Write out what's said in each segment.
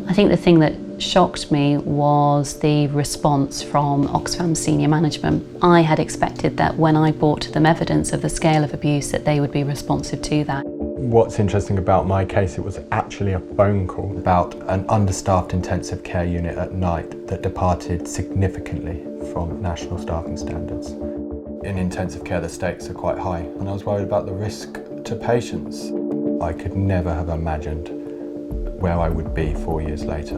I think the thing that shocked me was the response from Oxfam's senior management. I had expected that when I brought to them evidence of the scale of abuse that they would be responsive to that. What's interesting about my case, it was actually a phone call about an understaffed intensive care unit at night that departed significantly from national staffing standards. In intensive care, the stakes are quite high, and I was worried about the risk to patients. I could never have imagined where I would be 4 years later.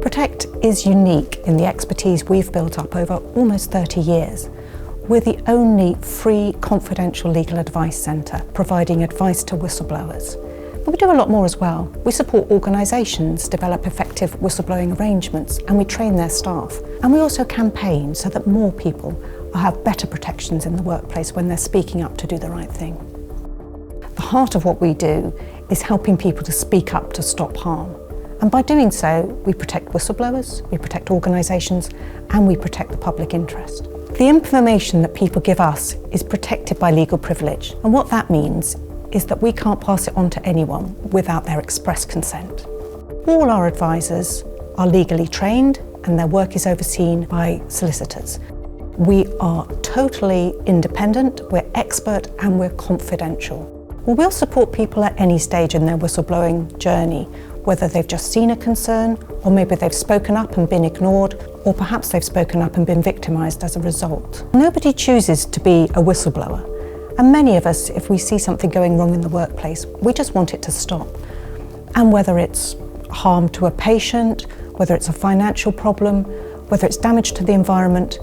Protect is unique in the expertise we've built up over almost 30 years. We're the only free, confidential legal advice centre providing advice to whistleblowers. But we do a lot more as well. We support organisations develop effective whistleblowing arrangements, and we train their staff. And we also campaign so that more people have better protections in the workplace when they're speaking up to do the right thing. The heart of what we do is helping people to speak up to stop harm. And by doing so, we protect whistleblowers, we protect organisations, and we protect the public interest. The information that people give us is protected by legal privilege. And what that means is that we can't pass it on to anyone without their express consent. All our advisors are legally trained and their work is overseen by solicitors. We are totally independent, we're expert, and we're confidential. We'll support people at any stage in their whistleblowing journey, whether they've just seen a concern, or maybe they've spoken up and been ignored, or perhaps they've spoken up and been victimised as a result. Nobody chooses to be a whistleblower. And many of us, if we see something going wrong in the workplace, we just want it to stop. And whether it's harm to a patient, whether it's a financial problem, whether it's damage to the environment,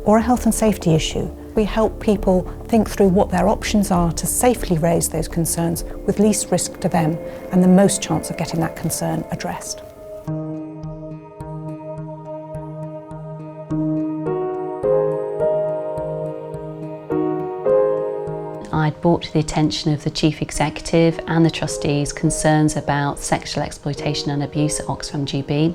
or a health and safety issue, we help people think through what their options are to safely raise those concerns with least risk to them and the most chance of getting that concern addressed. I'd brought to the attention of the Chief Executive and the trustees concerns about sexual exploitation and abuse at Oxfam GB.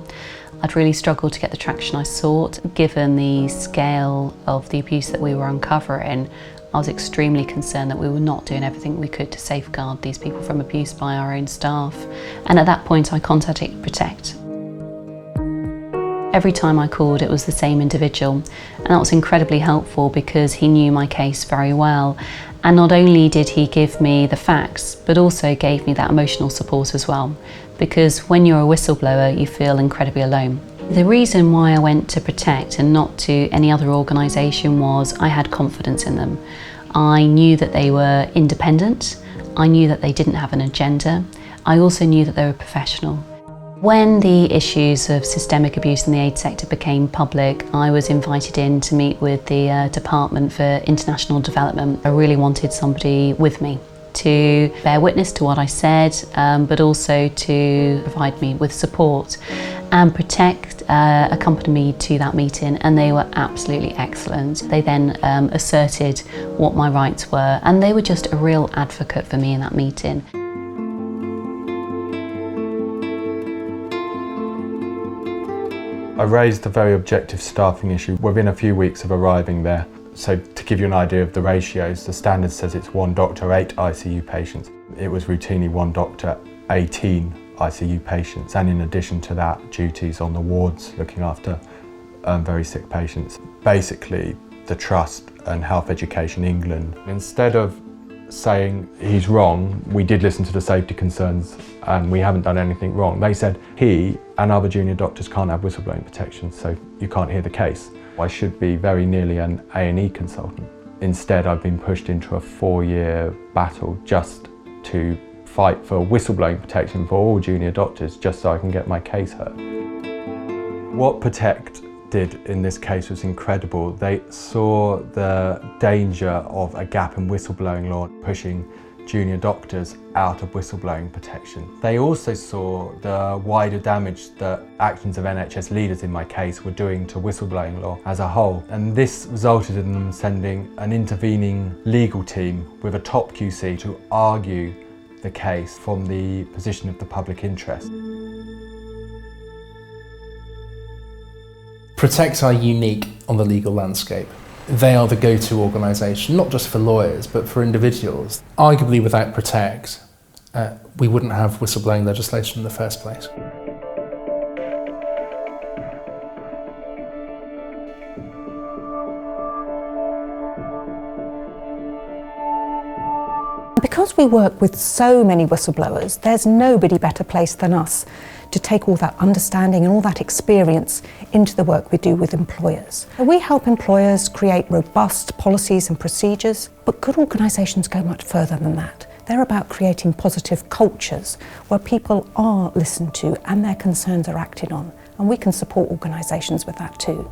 I'd really struggled to get the traction I sought. Given the scale of the abuse that we were uncovering, I was extremely concerned that we were not doing everything we could to safeguard these people from abuse by our own staff. And at that point I contacted Protect. Every time I called, it was the same individual, and that was incredibly helpful because he knew my case very well. And not only did he give me the facts, but also gave me that emotional support as well. Because when you're a whistleblower, you feel incredibly alone. The reason why I went to Protect and not to any other organisation was I had confidence in them. I knew that they were independent. I knew that they didn't have an agenda. I also knew that they were professional. When the issues of systemic abuse in the aid sector became public, I was invited in to meet with the Department for International Development. I really wanted somebody with me to bear witness to what I said, but also to provide me with support. And Protect accompanied me to that meeting, and they were absolutely excellent. They then asserted what my rights were, and they were just a real advocate for me in that meeting. I raised a very objective staffing issue within a few weeks of arriving there. So to give you an idea of the ratios, the standard says it's 1 doctor, 8 ICU patients. It was routinely 1 doctor, 18 ICU patients, and in addition to that, duties on the wards looking after very sick patients. Basically, the Trust and Health Education England, instead of saying he's wrong, we did listen to the safety concerns and we haven't done anything wrong. They said he and other junior doctors can't have whistleblowing protection, so you can't hear the case. I should be very nearly an A&E consultant. Instead, I've been pushed into a 4-year battle just to fight for whistleblowing protection for all junior doctors, just so I can get my case heard. What Protect did in this case was incredible. They saw the danger of a gap in whistleblowing law pushing junior doctors out of whistleblowing protection. They also saw the wider damage that actions of NHS leaders in my case were doing to whistleblowing law as a whole. And this resulted in them sending an intervening legal team with a top QC to argue the case from the position of the public interest. Protect are unique on the legal landscape. They are the go-to organisation, not just for lawyers, but for individuals. Arguably without Protect, we wouldn't have whistleblowing legislation in the first place. Because we work with so many whistleblowers, there's nobody better placed than us to take all that understanding and all that experience into the work we do with employers. We help employers create robust policies and procedures, but good organisations go much further than that. They're about creating positive cultures where people are listened to and their concerns are acted on, and we can support organisations with that too.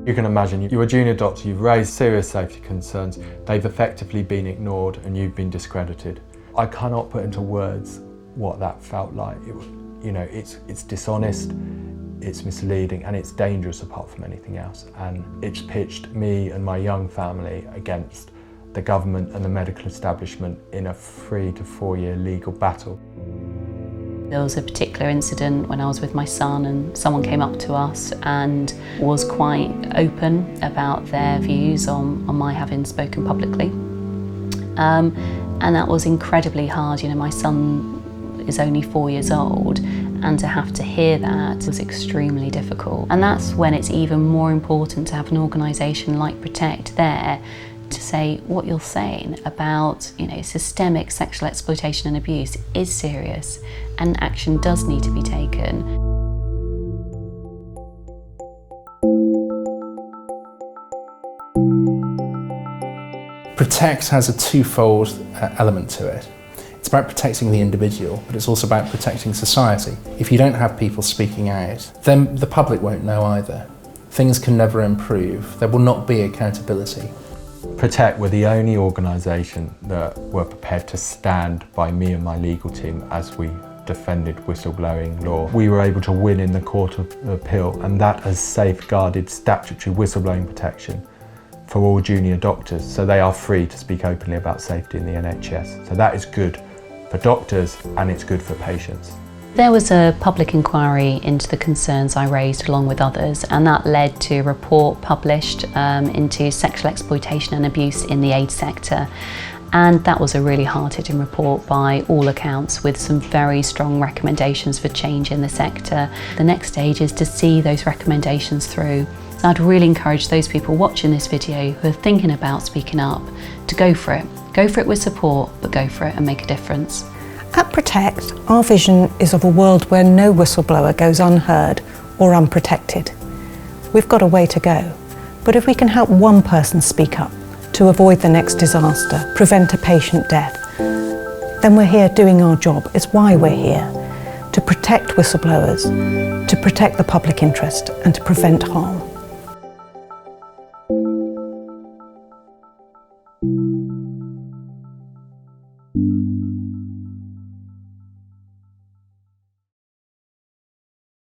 You can imagine you're a junior doctor, you've raised serious safety concerns, they've effectively been ignored and you've been discredited. I cannot put into words what that felt like. It's dishonest, it's misleading and it's dangerous apart from anything else. And it's pitched me and my young family against the government and the medical establishment in a 3 to 4 year legal battle. There was a particular incident when I was with my son and someone came up to us and was quite open about their views on my having spoken publicly. And that was incredibly hard. My son is only 4 years old and to have to hear that was extremely difficult. And that's when it's even more important to have an organisation like Protect there to say what you're saying about systemic sexual exploitation and abuse is serious and action does need to be taken. Protect has a twofold element to it. It's about protecting the individual, but it's also about protecting society. If you don't have people speaking out, then the public won't know either. Things can never improve. There will not be accountability. Protect were the only organisation that were prepared to stand by me and my legal team as we defended whistleblowing law. We were able to win in the Court of Appeal, and that has safeguarded statutory whistleblowing protection for all junior doctors, so they are free to speak openly about safety in the NHS. So that is good for doctors and it's good for patients. There was a public inquiry into the concerns I raised along with others, and that led to a report published into sexual exploitation and abuse in the aid sector. And that was a really hard-hitting report by all accounts with some very strong recommendations for change in the sector. The next stage is to see those recommendations through. So I'd really encourage those people watching this video who are thinking about speaking up to go for it. Go for it with support, but go for it and make a difference. At Protect, our vision is of a world where no whistleblower goes unheard or unprotected. We've got a way to go, but if we can help one person speak up to avoid the next disaster, prevent a patient death, then we're here doing our job. It's why we're here, to protect whistleblowers, to protect the public interest and to prevent harm.